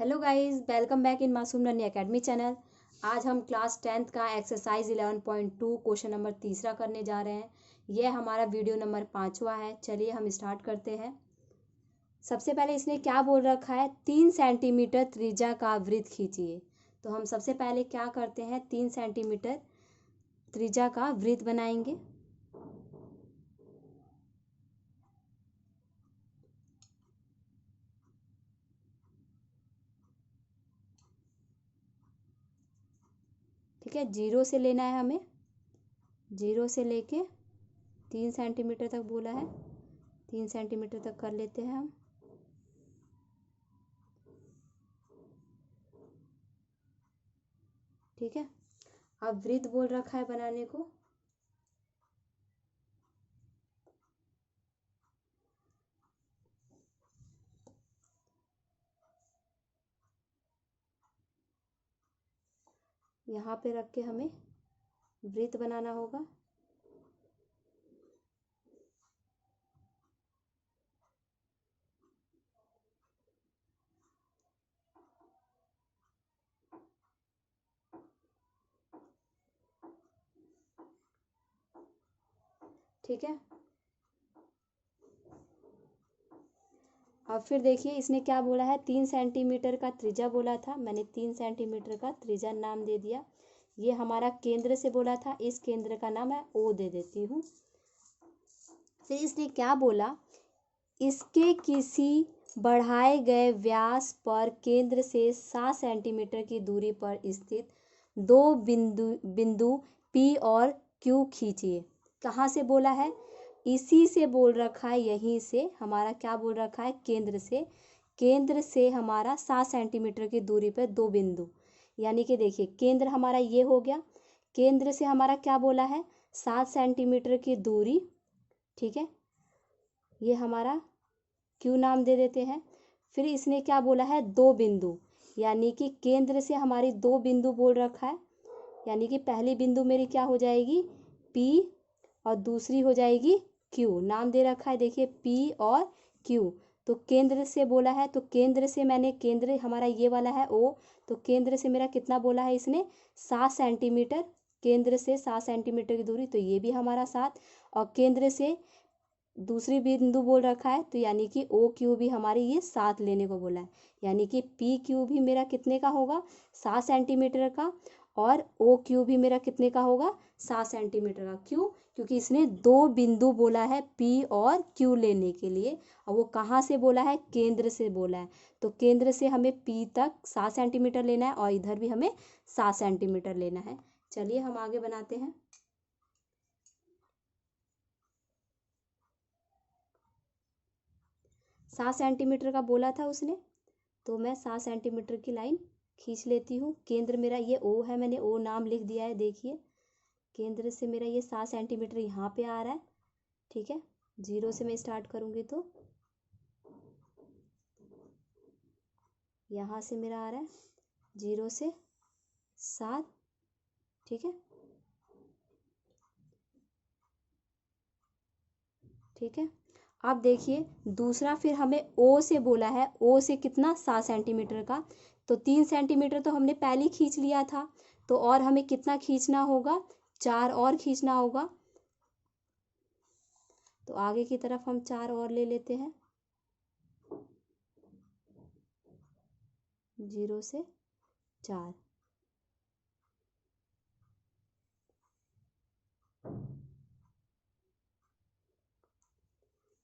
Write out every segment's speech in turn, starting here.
Hello guys, welcome back in मासूम learning academy channel. आज हम क्लास 10th का एक्सरसाइज 11.2 क्वेश्चन नंबर तीसरा करने जा रहे हैं। यह हमारा वीडियो नंबर 5वां है। चलिए हम स्टार्ट करते हैं। सबसे पहले इसने क्या बोल रखा है, 3 सेंटीमीटर त्रिज्या का वृत्त खींचिए। तो हम सबसे पहले क्या करते हैं, 3 सेंटीमीटर त्रिज्या का वृत्त बनाएंगे। ठीक है, जीरो से लेना है हमें, जीरो से लेके 3 सेंटीमीटर तक बोला है, 3 सेंटीमीटर तक कर लेते हैं हम। ठीक है, अब वृत्त बोल रखा है बनाने को। यहाँ पे रख के हमें वृत्त बनाना होगा। ठीक है, अब फिर देखिए इसने क्या बोला है, 3 सेंटीमीटर का त्रिज्या बोला था। मैंने 3 सेंटीमीटर का त्रिज्या नाम दे दिया। ये हमारा केंद्र से बोला था, इस केंद्र का नाम मैं ओ दे देती हूँ। फिर इसने क्या बोला, इसके किसी बढ़ाए गए व्यास पर केंद्र से 7 सेंटीमीटर की दूरी पर स्थित दो बिंदु P और Q खींचिए। कहाँ से बोला है, इसी से बोल रखा है, यहीं से हमारा क्या बोल रखा है, केंद्र से हमारा 7 सेंटीमीटर की दूरी पर दो बिंदु, यानी कि देखिए केंद्र हमारा ये हो गया, केंद्र से हमारा क्या बोला है, 7 सेंटीमीटर की दूरी। ठीक है, ये हमारा क्यू नाम दे देते हैं। फिर इसने क्या बोला है, दो बिंदु, यानी कि केंद्र से हमारी दो बिंदु बोल रखा है, यानी कि पहली बिंदु मेरी क्या हो जाएगी, P और दूसरी हो जाएगी Q। नाम दे रखा है देखिए P और Q। तो केंद्र से बोला है, तो केंद्र से मैंने, केंद्र हमारा ये वाला है O, तो केंद्र से मेरा कितना बोला है इसने, 7 सेंटीमीटर। केंद्र से 7 सेंटीमीटर की दूरी, तो ये भी हमारा 7, और केंद्र से दूसरी बिंदु बोल रखा है, तो यानी कि ओ क्यू भी हमारी ये 7 लेने को बोला है, यानी कि पी क्यू भी मेरा कितने का होगा, 7 सेंटीमीटर का, और ओ क्यू भी मेरा कितने का होगा, 7 सेंटीमीटर का। क्यों, क्योंकि इसने दो बिंदु बोला है पी और क्यू लेने के लिए, और वो कहाँ से बोला है, केंद्र से बोला है। तो केंद्र से हमें पी तक 7 सेंटीमीटर लेना है, और इधर भी हमें 7 सेंटीमीटर लेना है। चलिए हम आगे बनाते हैं। 7 सेंटीमीटर का बोला था उसने, तो मैं 7 सेंटीमीटर की लाइन खींच लेती हूँ। केंद्र मेरा ये ओ है, मैंने ओ नाम लिख दिया है, देखिए केंद्र से मेरा ये 7 सेंटीमीटर यहाँ पे आ रहा है। ठीक है, जीरो से मैं स्टार्ट करूँगी तो यहाँ से मेरा आ रहा है जीरो से 7। ठीक है, ठीक है, अब देखिए दूसरा, फिर हमें ओ से बोला है, ओ से कितना, 7 सेंटीमीटर का, तो 3 सेंटीमीटर तो हमने पहले ही खींच लिया था, तो और हमें कितना खींचना होगा, 4 और खींचना होगा। तो आगे की तरफ हम 4 और ले लेते हैं, जीरो से 4।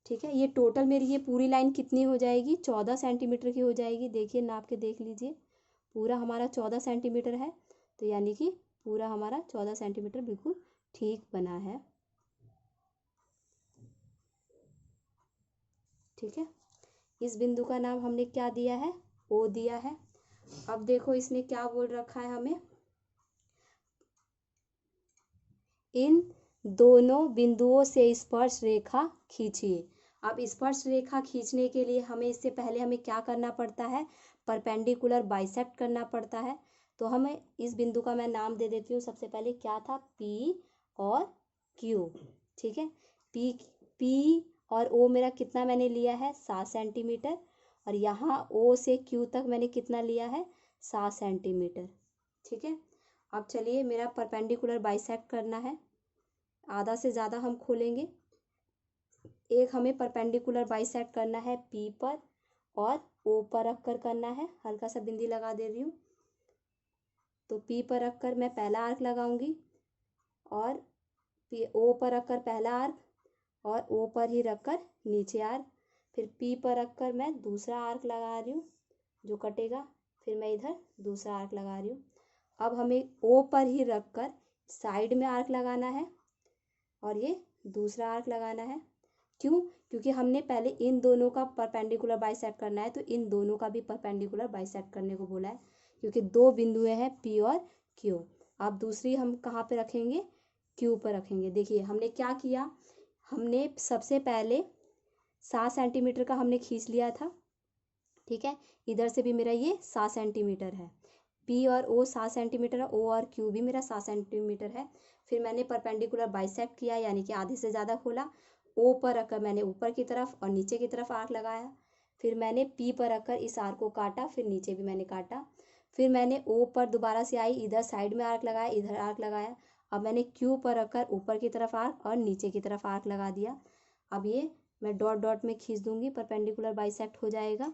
ठीक है, ये टोटल मेरी ये पूरी लाइन कितनी हो जाएगी, 14 सेंटीमीटर की हो जाएगी। देखिए नाप के देख लीजिए, पूरा हमारा 14 सेंटीमीटर है, तो यानी कि पूरा हमारा 14 सेंटीमीटर बिल्कुल ठीक बना है। ठीक है, इस बिंदु का नाम हमने क्या दिया है, ओ दिया है। अब देखो इसने क्या बोल रखा है हमें, इन दोनों बिंदुओं से स्पर्श रेखा खींचिए। अब स्पर्श रेखा खींचने के लिए हमें, इससे पहले हमें क्या करना पड़ता है, परपेंडिकुलर बाइसेक्ट करना पड़ता है। तो हमें इस बिंदु का मैं नाम दे देती हूँ, सबसे पहले क्या था, P और Q। ठीक है, P और O मेरा कितना मैंने लिया है, 7 सेंटीमीटर, और यहाँ ओ से क्यू तक मैंने कितना लिया है, 7 सेंटीमीटर। ठीक है, अब चलिए मेरा परपेंडिकुलर बाइसेक्ट करना है। आधा से ज़्यादा हम खोलेंगे। एक हमें परपेंडिकुलर बाइसेक्ट करना है पी पर और ओ पर रख कर करना है। हल्का सा बिंदी लगा दे रही हूँ। तो पी पर रख कर मैं पहला आर्क लगाऊंगी और ओ पर रख कर पहला आर्क और ओ पर ही रख कर नीचे आर्क। फिर पी पर रख कर मैं दूसरा आर्क लगा रही हूँ जो कटेगा। फिर मैं इधर दूसरा आर्क लगा रही हूँ। अब हमें ओ पर ही रख कर साइड में आर्क लगाना है और ये दूसरा आर्क लगाना है। क्यों? क्योंकि हमने पहले इन दोनों का परपेंडिकुलर बाइसेक्ट करना है, तो इन दोनों का भी परपेंडिकुलर बाइसेक्ट करने को बोला है, क्योंकि दो बिंदुएं हैं पी और क्यू। अब दूसरी हम कहाँ पे रखेंगे, क्यू पर रखेंगे। देखिए हमने क्या किया, हमने सबसे पहले 7 सेंटीमीटर का हमने खींच लिया था। ठीक है, इधर से भी मेरा ये 7 सेंटीमीटर है। पी और ओ 7 सेंटीमीटर है, ओ और क्यू भी मेरा 7 सेंटीमीटर है। फिर मैंने परपेंडिकुलर बाइसेक्ट किया, यानी कि आधे से ज़्यादा खोला। ओ पर रखकर मैंने ऊपर की तरफ और नीचे की तरफ आर्क लगाया। फिर मैंने पी पर रखकर इस आर्क को काटा, फिर नीचे भी मैंने काटा। फिर मैंने ओ पर दोबारा से आई, इधर साइड में आर्क लगाया, इधर आर्क लगाया। अब मैंने क्यू पर रखकर ऊपर की तरफ आर्क और नीचे की तरफ आर्क लगा दिया। अब ये मैं डॉट डॉट में खींच दूंगी, परपेंडिकुलर बाइसेक्ट हो जाएगा।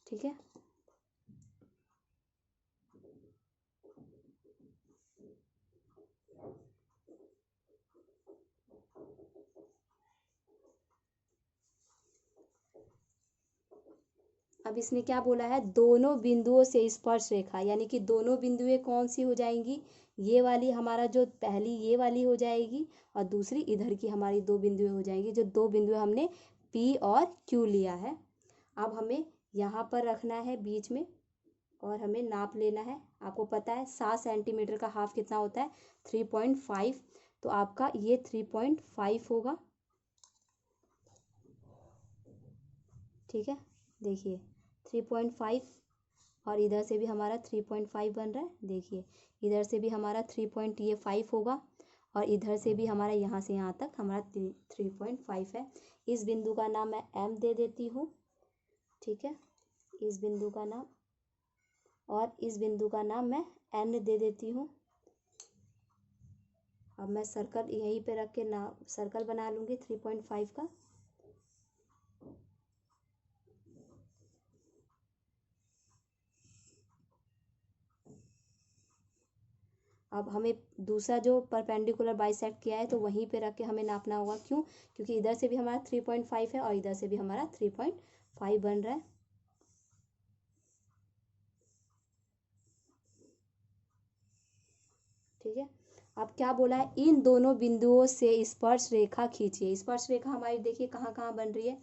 ठीक है, अब इसने क्या बोला है, दोनों बिंदुओं से स्पर्श रेखा, यानी कि दोनों बिंदुएं कौन सी हो जाएंगी, ये वाली हमारा जो पहली ये वाली हो जाएगी और दूसरी इधर की हमारी दो बिंदुएं हो जाएंगी, जो दो बिंदुएं हमने पी और क्यू लिया है। अब हमें यहाँ पर रखना है बीच में और हमें नाप लेना है। आपको पता है 7 सेंटीमीटर का हाफ कितना होता है, 3.5। तो आपका ये 3.5 होगा। ठीक है, देखिए 3.5 और इधर से भी हमारा 3.5 बन रहा है। देखिए इधर से भी हमारा 3.5 होगा और इधर से भी हमारा यहाँ से यहाँ तक हमारा 3.5 है। इस बिंदु का नाम मैं एम दे देती हूँ। ठीक है, इस बिंदु का नाम, और इस बिंदु का नाम मैं एन दे देती हूँ। अब मैं सर्कल यहीं पे रख के ना सर्कल बना लूँगी 3.5 का। अब हमें दूसरा जो परपेंडिकुलर बाइसेक्ट किया है तो वहीं पे रख के हमें नापना होगा। क्यों? क्योंकि इधर से भी हमारा 3.5 है और इधर से भी हमारा 3.5 बन रहा है। ठीक है, अब क्या बोला है, इन दोनों बिंदुओं से स्पर्श रेखा खींचिए। स्पर्श रेखा हमारी देखिए कहाँ कहाँ बन रही है,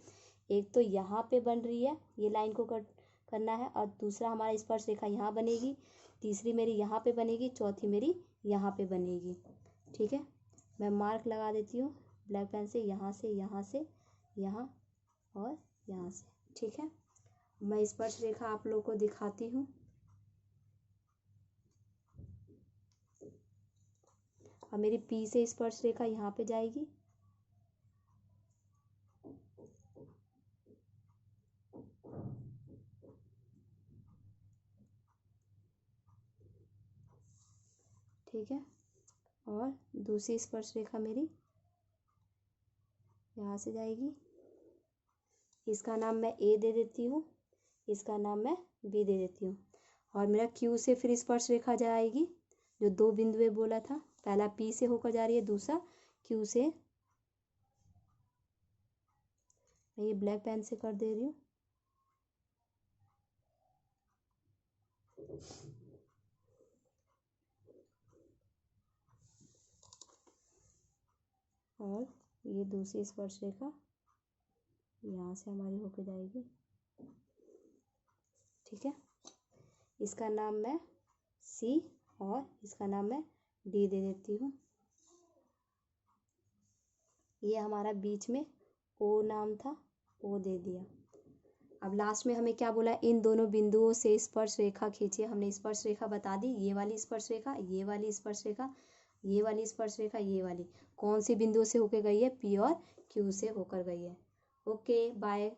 एक तो यहाँ पे बन रही है, ये लाइन को कट करना है, और दूसरा हमारा स्पर्श रेखा यहाँ बनेगी, तीसरी मेरी यहाँ पे बनेगी, चौथी मेरी यहाँ पे बनेगी। ठीक है, मैं मार्क लगा देती हूँ ब्लैक पेन से, यहाँ से यहाँ से यहाँ और यहाँ से। ठीक है, मैं स्पर्श रेखा आप लोगों को दिखाती हूँ। अब मेरी पी से स्पर्श रेखा यहाँ पे जाएगी, ठीक है, और दूसरी स्पर्श रेखा मेरी यहाँ से जाएगी। इसका नाम मैं ए दे देती हूँ, इसका नाम मैं बी दे देती हूँ। और मेरा क्यू से फिर स्पर्श रेखा जाएगी, जो दो बिंदुएं बोला था, पहला पी से होकर जा रही है, दूसरा क्यू से। मैं ये ब्लैक पेन से कर दे रही हूँ। और ये दूसरी स्पर्श रेखा यहाँ से हमारी होकर जाएगी। ठीक है, इसका नाम मैं सी और इसका नाम मैं डी दे देती हूँ। ये हमारा बीच में ओ नाम था, ओ दे दिया। अब लास्ट में हमें क्या बोला, इन दोनों बिंदुओं से स्पर्श रेखा खींचिए। हमने स्पर्श रेखा बता दी, ये वाली स्पर्श रेखा, ये वाली स्पर्श रेखा, ये वाली स्पर्श रेखा, ये वाली कौन सी बिंदुओं से होकर गई है, पी और क्यू से होकर गई है। Okay bye.